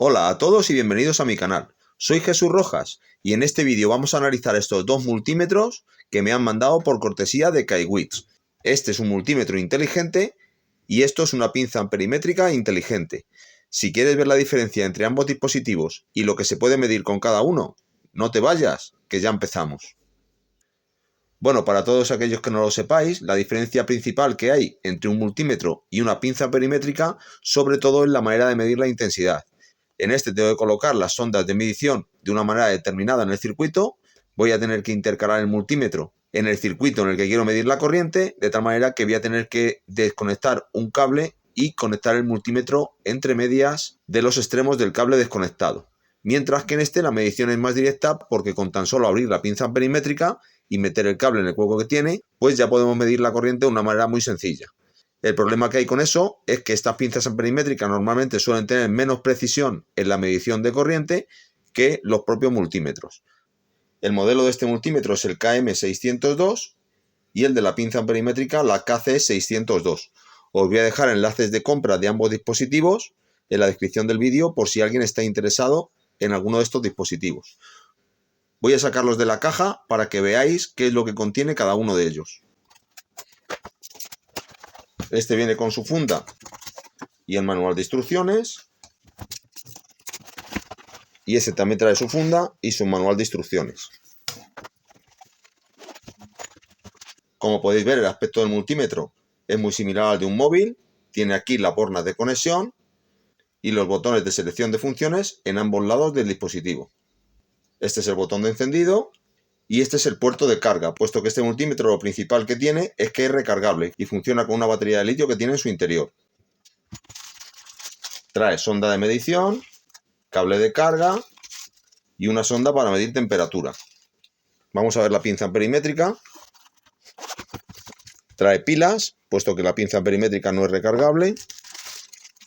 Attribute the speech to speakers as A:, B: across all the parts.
A: Hola a todos y bienvenidos a mi canal. Soy Jesús Rojas y en este vídeo vamos a analizar estos dos multímetros que me han mandado por cortesía de Kaiwitz. Este es un multímetro inteligente y esto es una pinza amperimétrica inteligente. Si quieres ver la diferencia entre ambos dispositivos y lo que se puede medir con cada uno, no te vayas, que ya empezamos. Bueno, para todos aquellos que no lo sepáis, la diferencia principal que hay entre un multímetro y una pinza amperimétrica, sobre todo es la manera de medir la intensidad. En este tengo que colocar las sondas de medición de una manera determinada en el circuito. Voy a tener que intercalar el multímetro en el circuito en el que quiero medir la corriente, de tal manera que voy a tener que desconectar un cable y conectar el multímetro entre medias de los extremos del cable desconectado. Mientras que en este la medición es más directa porque con tan solo abrir la pinza amperimétrica y meter el cable en el hueco que tiene, pues ya podemos medir la corriente de una manera muy sencilla. El problema que hay con eso es que estas pinzas amperimétricas normalmente suelen tener menos precisión en la medición de corriente que los propios multímetros. El modelo de este multímetro es el KM602 y el de la pinza amperimétrica la KC602. Os voy a dejar enlaces de compra de ambos dispositivos en la descripción del vídeo por si alguien está interesado en alguno de estos dispositivos. Voy a sacarlos de la caja para que veáis qué es lo que contiene cada uno de ellos. Este viene con su funda y el manual de instrucciones. Y este también trae su funda y su manual de instrucciones. Como podéis ver, el aspecto del multímetro es muy similar al de un móvil. Tiene aquí las bornas de conexión y los botones de selección de funciones en ambos lados del dispositivo. Este es el botón de encendido y este es el puerto de carga, puesto que este multímetro lo principal que tiene es que es recargable y funciona con una batería de litio que tiene en su interior. Trae sonda de medición, cable de carga y una sonda para medir temperatura. Vamos a ver la pinza amperimétrica. Trae pilas, puesto que la pinza amperimétrica no es recargable.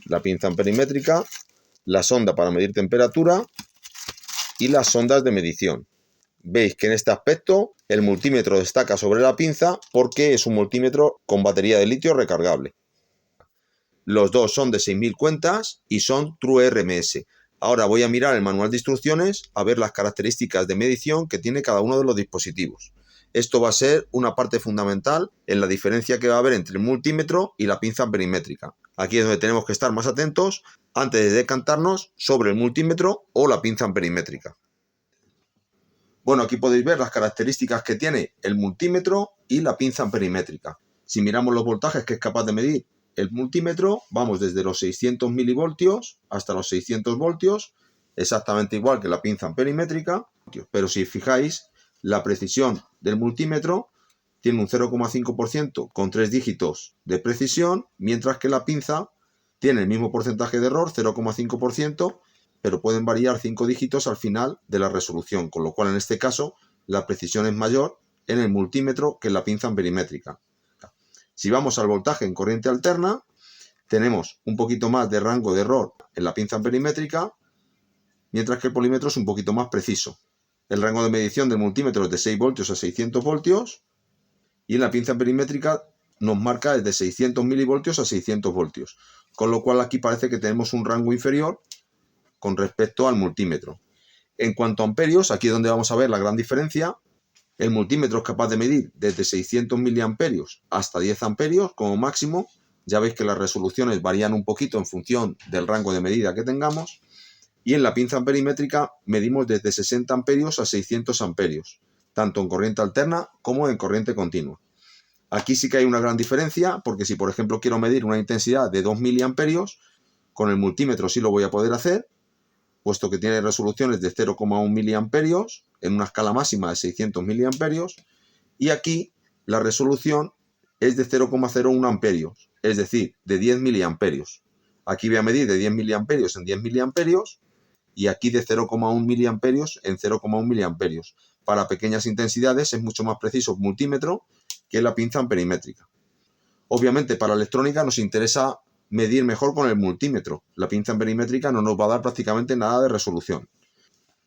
A: La pinza amperimétrica, la sonda para medir temperatura y las sondas de medición. Veis que en este aspecto el multímetro destaca sobre la pinza porque es un multímetro con batería de litio recargable. Los dos son de 6000 cuentas y son True RMS. Ahora voy a mirar el manual de instrucciones a ver las características de medición que tiene cada uno de los dispositivos. Esto va a ser una parte fundamental en la diferencia que va a haber entre el multímetro y la pinza amperimétrica. Aquí es donde tenemos que estar más atentos antes de decantarnos sobre el multímetro o la pinza amperimétrica. Bueno, aquí podéis ver las características que tiene el multímetro y la pinza amperimétrica. Si miramos los voltajes que es capaz de medir el multímetro, vamos desde los 600 milivoltios hasta los 600 voltios, exactamente igual que la pinza amperimétrica, pero si fijáis, la precisión del multímetro tiene un 0,5% con 3 dígitos de precisión, mientras que la pinza tiene el mismo porcentaje de error, 0,5%, pero pueden variar 5 dígitos al final de la resolución, con lo cual en este caso la precisión es mayor en el multímetro que en la pinza amperimétrica. Si vamos al voltaje en corriente alterna, tenemos un poquito más de rango de error en la pinza amperimétrica, mientras que el polímetro es un poquito más preciso. El rango de medición del multímetro es de 6 voltios a 600 voltios y en la pinza amperimétrica nos marca desde 600 milivoltios a 600 voltios, con lo cual aquí parece que tenemos un rango inferior con respecto al multímetro. En cuanto a amperios, aquí es donde vamos a ver la gran diferencia. El multímetro es capaz de medir desde 600 miliamperios hasta 10 amperios como máximo. Ya veis que las resoluciones varían un poquito en función del rango de medida que tengamos. Y en la pinza amperimétrica medimos desde 60 amperios a 600 amperios, tanto en corriente alterna como en corriente continua. Aquí sí que hay una gran diferencia, porque si por ejemplo quiero medir una intensidad de 2 miliamperios, con el multímetro sí lo voy a poder hacer, puesto que tiene resoluciones de 0,1 miliamperios en una escala máxima de 600 miliamperios, y aquí la resolución es de 0,01 amperios, es decir, de 10 miliamperios. Aquí voy a medir de 10 miliamperios en 10 miliamperios y aquí de 0,1 miliamperios en 0,1 miliamperios. Para pequeñas intensidades es mucho más preciso el multímetro que la pinza amperimétrica. Obviamente para electrónica nos interesa medir mejor con el multímetro. La pinza amperimétrica no nos va a dar prácticamente nada de resolución.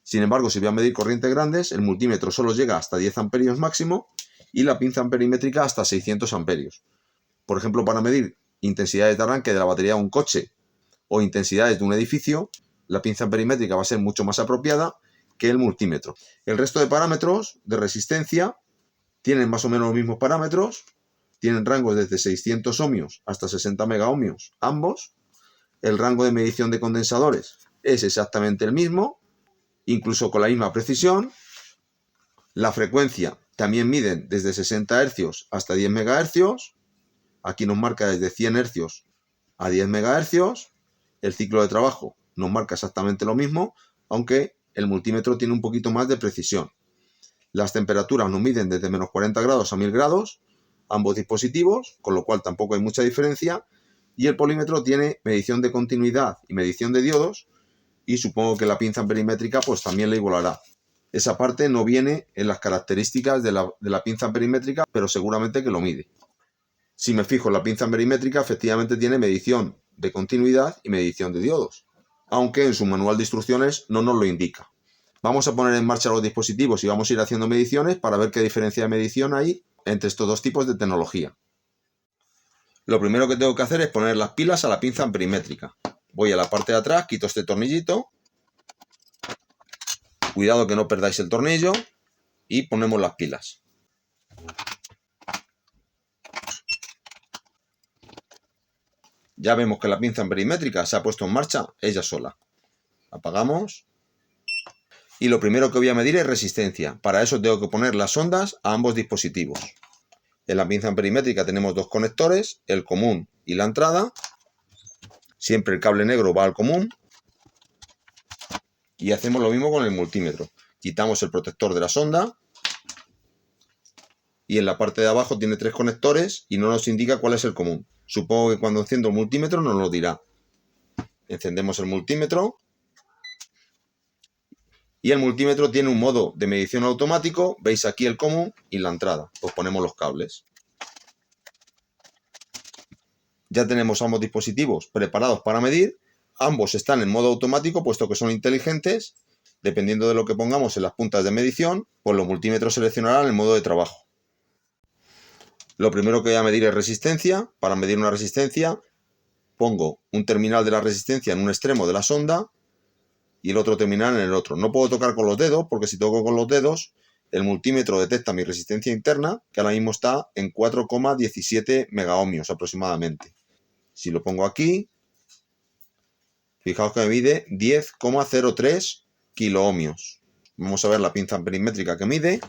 A: Sin embargo, si voy a medir corrientes grandes, el multímetro solo llega hasta 10 amperios máximo y la pinza amperimétrica hasta 600 amperios. Por ejemplo, para medir intensidades de arranque de la batería de un coche o intensidades de un edificio, la pinza perimétrica va a ser mucho más apropiada que el multímetro. El resto de parámetros de resistencia tienen más o menos los mismos parámetros, tienen rangos desde 600 ohmios hasta 60 megaohmios ambos. El rango de medición de condensadores es exactamente el mismo, incluso con la misma precisión. La frecuencia también miden desde 60 Hz hasta 10 MHz. Aquí nos marca desde 100 Hz a 10 MHz. El ciclo de trabajo nos marca exactamente lo mismo, aunque el multímetro tiene un poquito más de precisión. Las temperaturas nos miden desde menos 40 grados a 1000 grados, ambos dispositivos, con lo cual tampoco hay mucha diferencia. Y el polímetro tiene medición de continuidad y medición de diodos, y supongo que la pinza perimétrica pues también la igualará. Esa parte no viene en las características de la pinza perimétrica, pero seguramente que lo mide. Si me fijo en la pinza perimétrica, efectivamente tiene medición de continuidad y medición de diodos, aunque en su manual de instrucciones no nos lo indica. Vamos a poner en marcha los dispositivos y vamos a ir haciendo mediciones para ver qué diferencia de medición hay entre estos dos tipos de tecnología. Lo primero que tengo que hacer es poner las pilas a la pinza perimétrica. Voy a la parte de atrás, quito este tornillito. Cuidado que no perdáis el tornillo. Y ponemos las pilas. Ya vemos que la pinza perimétrica se ha puesto en marcha ella sola. Apagamos. Y lo primero que voy a medir es resistencia. Para eso tengo que poner las ondas a ambos dispositivos. En la pinza perimétrica tenemos dos conectores, el común y la entrada. Siempre el cable negro va al común. Y hacemos lo mismo con el multímetro. Quitamos el protector de la sonda. Y en la parte de abajo tiene 3 conectores y no nos indica cuál es el común. Supongo que cuando enciendo el multímetro nos lo dirá. Encendemos el multímetro. Y el multímetro tiene un modo de medición automático. Veis aquí el común y la entrada. Pues ponemos los cables. Ya tenemos ambos dispositivos preparados para medir. Ambos están en modo automático, puesto que son inteligentes. Dependiendo de lo que pongamos en las puntas de medición, pues los multímetros seleccionarán el modo de trabajo. Lo primero que voy a medir es resistencia. Para medir una resistencia, pongo un terminal de la resistencia en un extremo de la sonda y el otro terminal en el otro. No puedo tocar con los dedos, porque si toco con los dedos, el multímetro detecta mi resistencia interna, que ahora mismo está en 4,17 megaohmios aproximadamente. Si lo pongo aquí, fijaos que me mide 10,03 kiloohmios. Vamos a ver la pinza perimétrica que mide.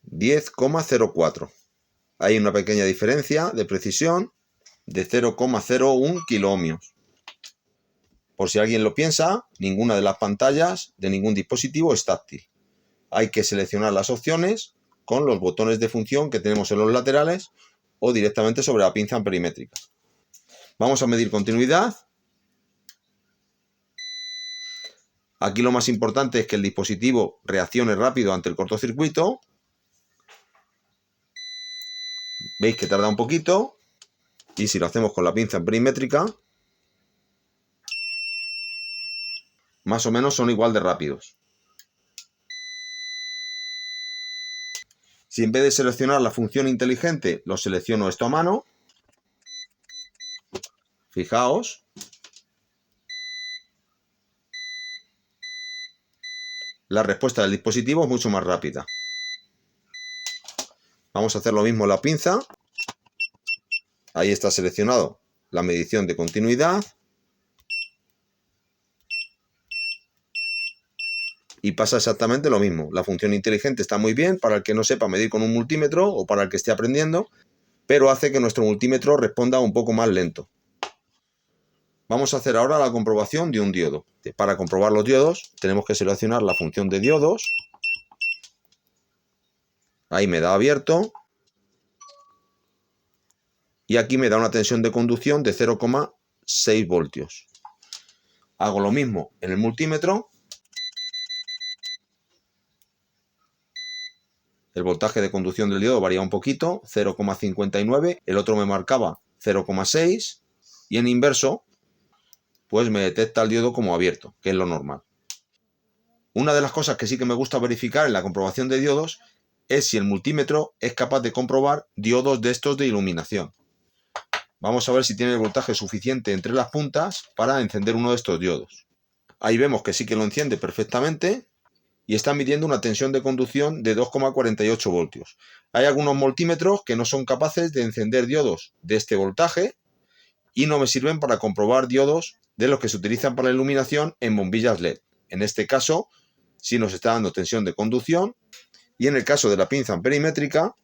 A: 10,04. Hay una pequeña diferencia de precisión de 0,01 kiloohmios. Por si alguien lo piensa, ninguna de las pantallas de ningún dispositivo es táctil. Hay que seleccionar las opciones con los botones de función que tenemos en los laterales o directamente sobre la pinza perimétrica. Vamos a medir continuidad. Aquí lo más importante es que el dispositivo reaccione rápido ante el cortocircuito. Veis que tarda un poquito. Y si lo hacemos con la pinza perimétrica, más o menos son igual de rápidos. Si en vez de seleccionar la función inteligente, lo selecciono esto a mano, fijaos, la respuesta del dispositivo es mucho más rápida. Vamos a hacer lo mismo en la pinza. Ahí está seleccionado la medición de continuidad. Y pasa exactamente lo mismo. La función inteligente está muy bien para el que no sepa medir con un multímetro o para el que esté aprendiendo, pero hace que nuestro multímetro responda un poco más lento. Vamos a hacer ahora la comprobación de un diodo. Para comprobar los diodos tenemos que seleccionar la función de diodos. Ahí me da abierto. Y aquí me da una tensión de conducción de 0,6 voltios. Hago lo mismo en el multímetro. El voltaje de conducción del diodo varía un poquito, 0,59. El otro me marcaba 0,6. Y en inverso, pues me detecta el diodo como abierto, que es lo normal. Una de las cosas que sí que me gusta verificar en la comprobación de diodos es si el multímetro es capaz de comprobar diodos de estos de iluminación. Vamos a ver si tiene el voltaje suficiente entre las puntas para encender uno de estos diodos. Ahí vemos que sí que lo enciende perfectamente y está midiendo una tensión de conducción de 2,48 voltios. Hay algunos multímetros que no son capaces de encender diodos de este voltaje y no me sirven para comprobar diodos de los que se utilizan para la iluminación en bombillas LED. En este caso, sí nos está dando tensión de conducción, y en el caso de la pinza amperimétrica,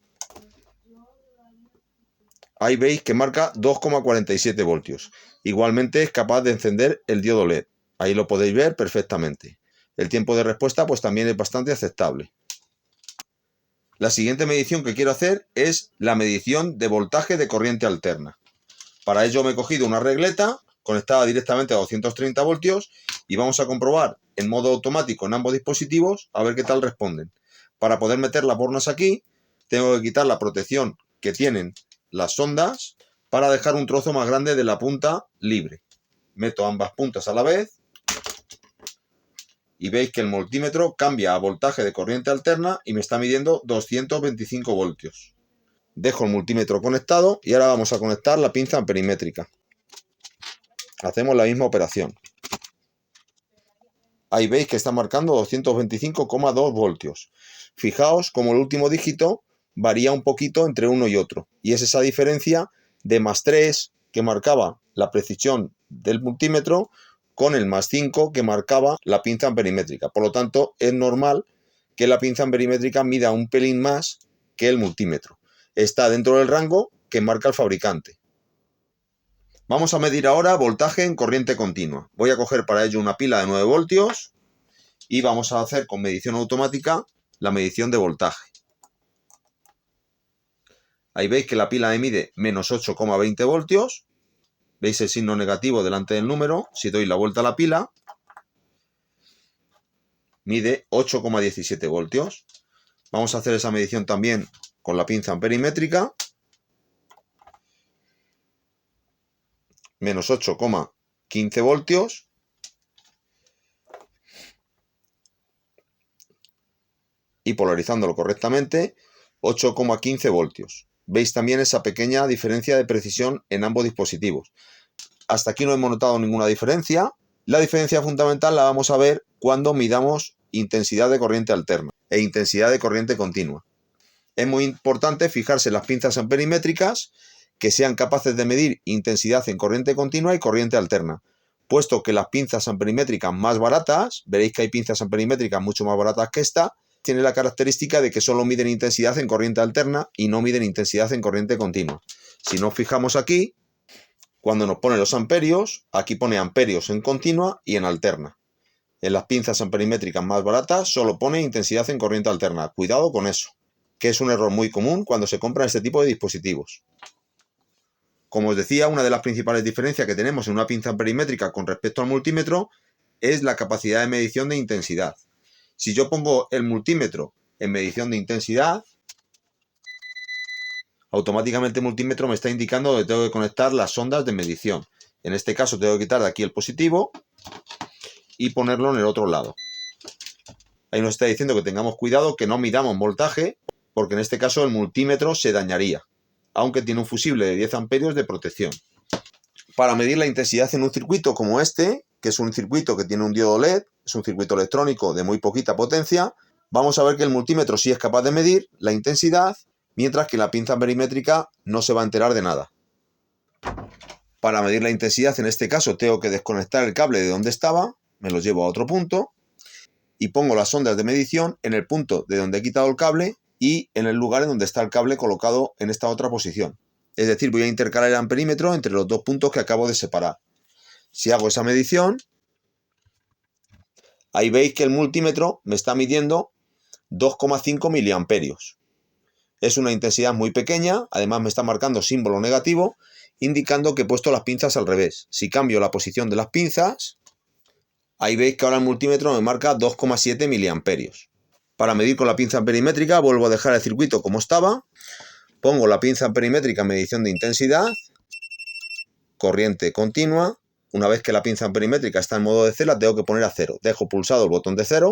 A: ahí veis que marca 2,47 voltios. Igualmente es capaz de encender el diodo LED. Ahí lo podéis ver perfectamente. El tiempo de respuesta pues también es bastante aceptable. La siguiente medición que quiero hacer es la medición de voltaje de corriente alterna. Para ello me he cogido una regleta conectada directamente a 230 voltios y vamos a comprobar en modo automático en ambos dispositivos a ver qué tal responden. Para poder meter las bornas aquí, tengo que quitar la protección que tienen las sondas para dejar un trozo más grande de la punta libre. Meto ambas puntas a la vez y veis que el multímetro cambia a voltaje de corriente alterna y me está midiendo 225 voltios. Dejo el multímetro conectado y ahora vamos a conectar la pinza amperimétrica. Hacemos la misma operación. Ahí veis que está marcando 225,2 voltios. Fijaos como el último dígito varía un poquito entre uno y otro. Y es esa diferencia de +3 que marcaba la precisión del multímetro con el +5 que marcaba la pinza amperimétrica. Por lo tanto, es normal que la pinza amperimétrica mida un pelín más que el multímetro. Está dentro del rango que marca el fabricante. Vamos a medir ahora voltaje en corriente continua. Voy a coger para ello una pila de 9 voltios y vamos a hacer con medición automática la medición de voltaje. Ahí veis que la pila me mide -8,20 voltios. Veis el signo negativo delante del número. Si doy la vuelta a la pila, mide 8,17 voltios. Vamos a hacer esa medición también con la pinza amperimétrica. -8,15 voltios. Y polarizándolo correctamente, 8,15 voltios. Veis también esa pequeña diferencia de precisión en ambos dispositivos. Hasta aquí no hemos notado ninguna diferencia. La diferencia fundamental la vamos a ver cuando midamos intensidad de corriente alterna e intensidad de corriente continua. Es muy importante fijarse en las pinzas amperimétricas que sean capaces de medir intensidad en corriente continua y corriente alterna, puesto que las pinzas amperimétricas más baratas, veréis que hay pinzas amperimétricas mucho más baratas que esta, tiene la característica de que solo miden intensidad en corriente alterna y no miden intensidad en corriente continua. Si nos fijamos aquí, cuando nos pone los amperios, aquí pone amperios en continua y en alterna. En las pinzas amperimétricas más baratas solo pone intensidad en corriente alterna. Cuidado con eso, que es un error muy común cuando se compran este tipo de dispositivos. Como os decía, una de las principales diferencias que tenemos en una pinza amperimétrica con respecto al multímetro es la capacidad de medición de intensidad. Si yo pongo el multímetro en medición de intensidad, automáticamente el multímetro me está indicando dónde tengo que conectar las sondas de medición. En este caso tengo que quitar de aquí el positivo y ponerlo en el otro lado. Ahí nos está diciendo que tengamos cuidado, que no midamos voltaje, porque en este caso el multímetro se dañaría, aunque tiene un fusible de 10 amperios de protección. Para medir la intensidad en un circuito como este, que es un circuito que tiene un diodo LED, es un circuito electrónico de muy poquita potencia, vamos a ver que el multímetro sí es capaz de medir la intensidad, mientras que la pinza amperimétrica no se va a enterar de nada. Para medir la intensidad, en este caso, tengo que desconectar el cable de donde estaba, me lo llevo a otro punto y pongo las sondas de medición en el punto de donde he quitado el cable y en el lugar en donde está el cable colocado en esta otra posición. Es decir, voy a intercalar el amperímetro entre los dos puntos que acabo de separar. Si hago esa medición, ahí veis que el multímetro me está midiendo 2,5 miliamperios. Es una intensidad muy pequeña, además me está marcando símbolo negativo, indicando que he puesto las pinzas al revés. Si cambio la posición de las pinzas, ahí veis que ahora el multímetro me marca 2,7 miliamperios. Para medir con la pinza amperimétrica vuelvo a dejar el circuito como estaba, pongo la pinza amperimétrica en medición de intensidad, corriente continua. Una vez que la pinza amperimétrica está en modo de C, la tengo que poner a 0. Dejo pulsado el botón de 0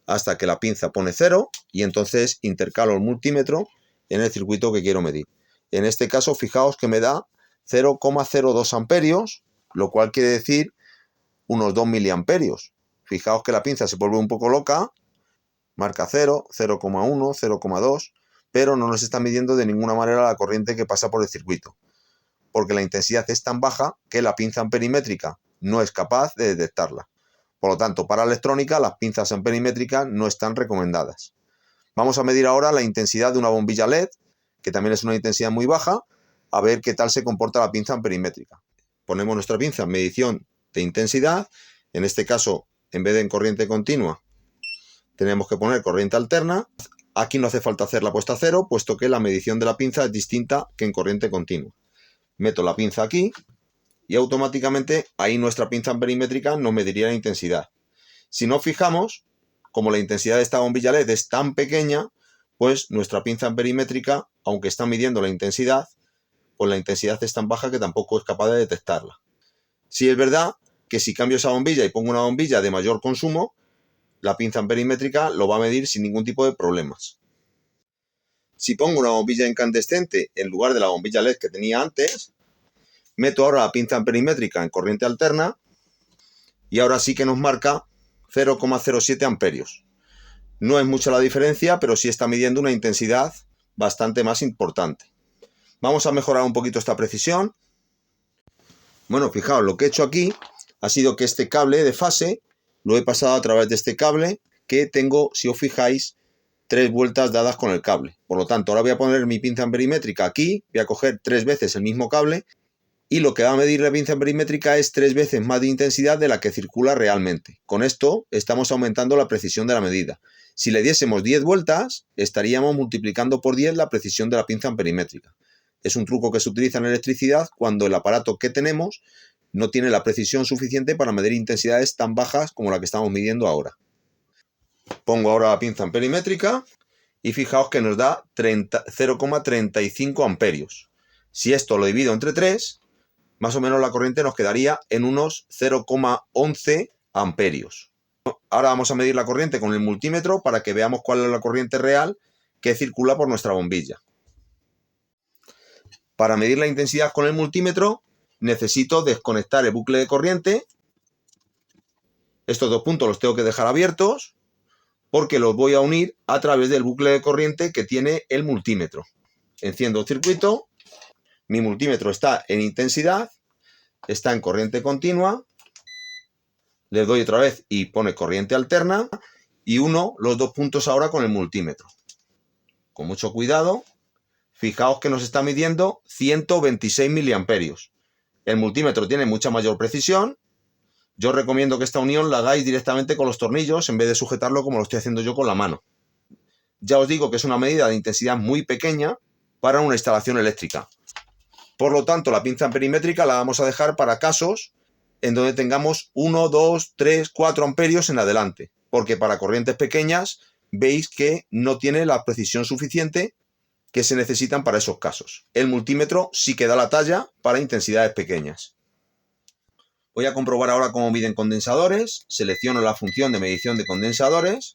A: hasta que la pinza pone 0 y entonces intercalo el multímetro en el circuito que quiero medir. En este caso, fijaos que me da 0,02 amperios, lo cual quiere decir unos 2 miliamperios. Fijaos que la pinza se vuelve un poco loca, marca 0, 0,1, 0,2, pero no nos está midiendo de ninguna manera la corriente que pasa por el circuito, porque la intensidad es tan baja que la pinza amperimétrica no es capaz de detectarla. Por lo tanto, para electrónica, las pinzas amperimétricas no están recomendadas. Vamos a medir ahora la intensidad de una bombilla LED, que también es una intensidad muy baja, a ver qué tal se comporta la pinza amperimétrica. Ponemos nuestra pinza en medición de intensidad. En este caso, en vez de en corriente continua, tenemos que poner corriente alterna. Aquí no hace falta hacer la puesta a cero, puesto que la medición de la pinza es distinta que en corriente continua. Meto la pinza aquí y automáticamente ahí nuestra pinza amperimétrica nos mediría la intensidad. Si nos fijamos, como la intensidad de esta bombilla LED es tan pequeña, pues nuestra pinza amperimétrica, aunque está midiendo la intensidad, pues la intensidad es tan baja que tampoco es capaz de detectarla. Sí es verdad que si cambio esa bombilla y pongo una bombilla de mayor consumo, la pinza amperimétrica lo va a medir sin ningún tipo de problemas. Si pongo una bombilla incandescente en lugar de la bombilla LED que tenía antes, meto ahora la pinza amperimétrica en corriente alterna y ahora sí que nos marca 0,07 amperios. No es mucha la diferencia, pero sí está midiendo una intensidad bastante más importante. Vamos a mejorar un poquito esta precisión. Bueno, fijaos, lo que he hecho aquí ha sido que este cable de fase lo he pasado a través de este cable que tengo, si os fijáis, 3 vueltas dadas con el cable. Por lo tanto, ahora voy a poner mi pinza amperimétrica aquí, voy a coger 3 veces el mismo cable y lo que va a medir la pinza amperimétrica es 3 veces más de intensidad de la que circula realmente. Con esto estamos aumentando la precisión de la medida. Si le diésemos 10 vueltas, estaríamos multiplicando por 10 la precisión de la pinza amperimétrica. Es un truco que se utiliza en electricidad cuando el aparato que tenemos no tiene la precisión suficiente para medir intensidades tan bajas como la que estamos midiendo ahora. Pongo ahora la pinza amperimétrica y fijaos que nos da 0,35 amperios. Si esto lo divido entre 3, más o menos la corriente nos quedaría en unos 0,11 amperios. Ahora vamos a medir la corriente con el multímetro para que veamos cuál es la corriente real que circula por nuestra bombilla. Para medir la intensidad con el multímetro necesito desconectar el bucle de corriente. Estos 2 puntos los tengo que dejar abiertos porque los voy a unir a través del bucle de corriente que tiene el multímetro. Enciendo el circuito, mi multímetro está en intensidad, está en corriente continua, le doy otra vez y pone corriente alterna y uno los 2 puntos ahora con el multímetro. Con mucho cuidado, fijaos que nos está midiendo 126 miliamperios. El multímetro tiene mucha mayor precisión. Yo os recomiendo que esta unión la hagáis directamente con los tornillos en vez de sujetarlo como lo estoy haciendo yo con la mano. Ya os digo que es una medida de intensidad muy pequeña para una instalación eléctrica. Por lo tanto, la pinza amperimétrica la vamos a dejar para casos en donde tengamos 1, 2, 3, 4 amperios en adelante, porque para corrientes pequeñas veis que no tiene la precisión suficiente que se necesitan para esos casos. El multímetro sí que da la talla para intensidades pequeñas. Voy a comprobar ahora cómo miden condensadores. Selecciono la función de medición de condensadores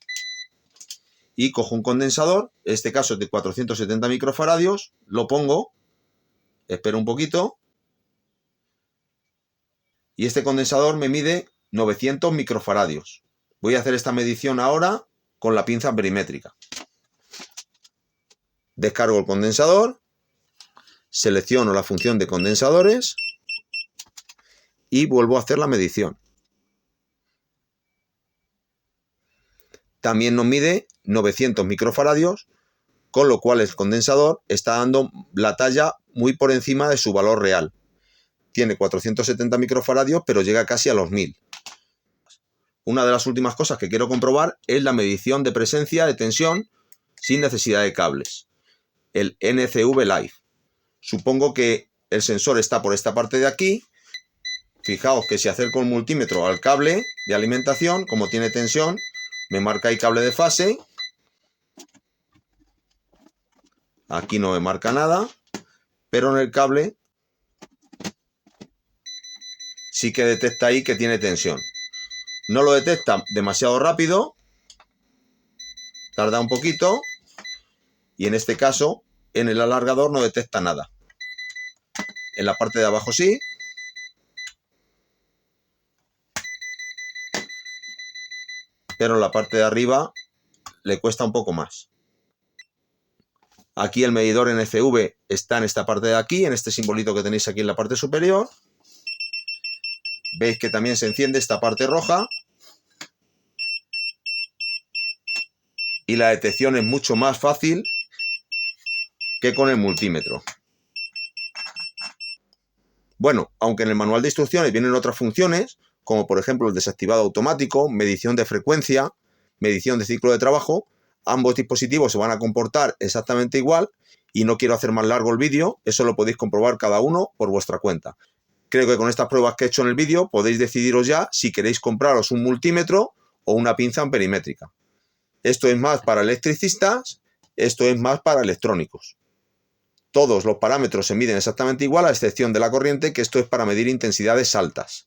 A: y cojo un condensador, en este caso es de 470 microfaradios, lo pongo, espero un poquito y este condensador me mide 900 microfaradios. Voy a hacer esta medición ahora con la pinza amperimétrica. Descargo el condensador, selecciono la función de condensadores y vuelvo a hacer la medición. También nos mide 900 microfaradios, con lo cual el condensador está dando la talla muy por encima de su valor real. Tiene 470 microfaradios, pero llega casi a los 1000. Una de las últimas cosas que quiero comprobar es la medición de presencia de tensión sin necesidad de cables. El NCV Live. Supongo que el sensor está por esta parte de aquí. Fijaos que si acerco el multímetro al cable de alimentación, como tiene tensión, me marca ahí cable de fase. Aquí no me marca nada, pero en el cable sí que detecta ahí que tiene tensión. No lo detecta demasiado rápido, tarda un poquito, y en este caso, en el alargador no detecta nada. en la parte de abajo sí. Pero en la parte de arriba le cuesta un poco más. Aquí el medidor NFV está en esta parte de aquí, en este simbolito que tenéis aquí en la parte superior. Veis que también se enciende esta parte roja. Y la detección es mucho más fácil que con el multímetro. Bueno, aunque en el manual de instrucciones vienen otras funciones, como por ejemplo el desactivado automático, medición de frecuencia, medición de ciclo de trabajo, ambos dispositivos se van a comportar exactamente igual y no quiero hacer más largo el vídeo, eso lo podéis comprobar cada uno por vuestra cuenta. Creo que con estas pruebas que he hecho en el vídeo podéis decidiros ya si queréis compraros un multímetro o una pinza amperimétrica. Esto es más para electricistas, esto es más para electrónicos. Todos los parámetros se miden exactamente igual, a excepción de la corriente, que esto es para medir intensidades altas.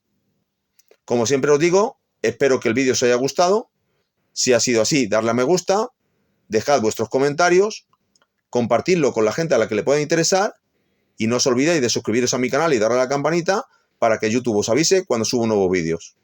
A: Como siempre os digo, espero que el vídeo os haya gustado. Si ha sido así, darle a me gusta, dejad vuestros comentarios, compartidlo con la gente a la que le pueda interesar y no os olvidéis de suscribiros a mi canal y darle a la campanita para que YouTube os avise cuando subo nuevos vídeos.